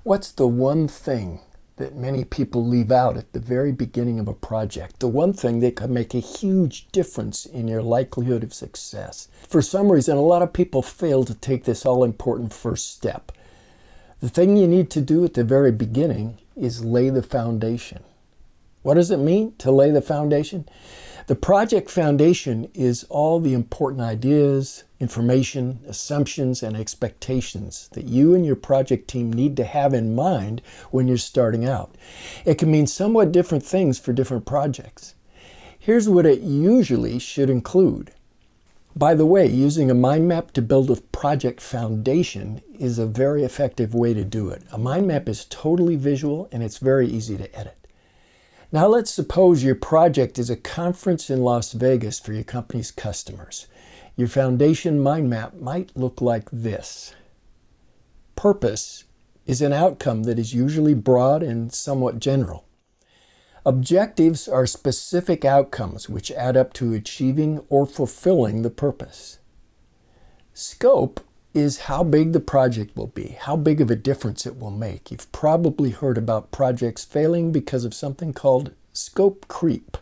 What's the one thing that many people leave out at the very beginning of a project? The one thing that could make a huge difference in your likelihood of success. For some reason, a lot of people fail to take this all-important first step. The thing you need to do at the very beginning is lay the foundation. What does it mean to lay the foundation? The project foundation is all the important ideas, information, assumptions, and expectations that you and your project team need to have in mind when you're starting out. It can mean somewhat different things for different projects. Here's what it usually should include. By the way, using a mind map to build a project foundation is a very effective way to do it. A mind map is totally visual and it's very easy to edit. Now let's suppose your project is a conference in Las Vegas for your company's customers. Your foundation mind map might look like this. Purpose is an outcome that is usually broad and somewhat general. Objectives are specific outcomes which add up to achieving or fulfilling the purpose. Scope is how big the project will be, how big of a difference it will make. You've probably heard about projects failing because of something called scope creep.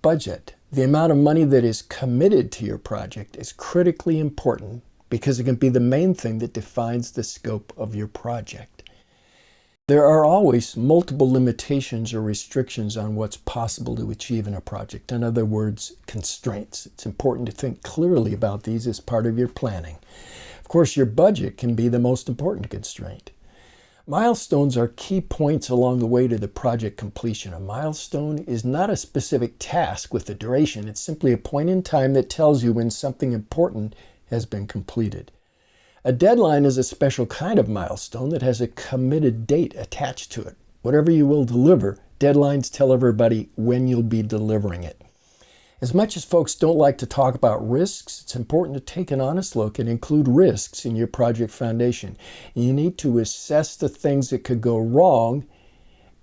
Budget, the amount of money that is committed to your project, is critically important because it can be the main thing that defines the scope of your project. There are always multiple limitations or restrictions on what's possible to achieve in a project. In other words, constraints. It's important to think clearly about these as part of your planning. Of course, your budget can be the most important constraint. Milestones are key points along the way to the project completion. A milestone is not a specific task with a duration. It's simply a point in time that tells you when something important has been completed. A deadline is a special kind of milestone that has a committed date attached to it. Whatever you will deliver, deadlines tell everybody when you'll be delivering it. As much as folks don't like to talk about risks, it's important to take an honest look and include risks in your project foundation. You need to assess the things that could go wrong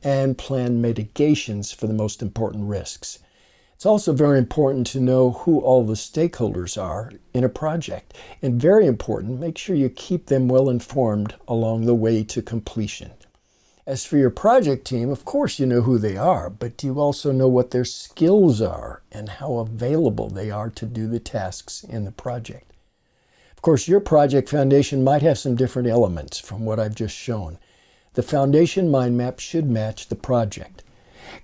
and plan mitigations for the most important risks. It's also very important to know who all the stakeholders are in a project. And very important, make sure you keep them well informed along the way to completion. As for your project team, of course you know who they are, but do you also know what their skills are and how available they are to do the tasks in the project? Of course, your project foundation might have some different elements from what I've just shown. The foundation mind map should match the project.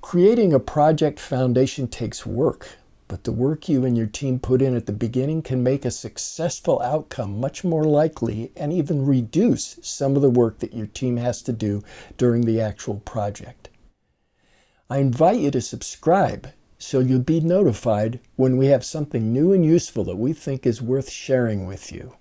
Creating a project foundation takes work, but the work you and your team put in at the beginning can make a successful outcome much more likely and even reduce some of the work that your team has to do during the actual project. I invite you to subscribe so you'll be notified when we have something new and useful that we think is worth sharing with you.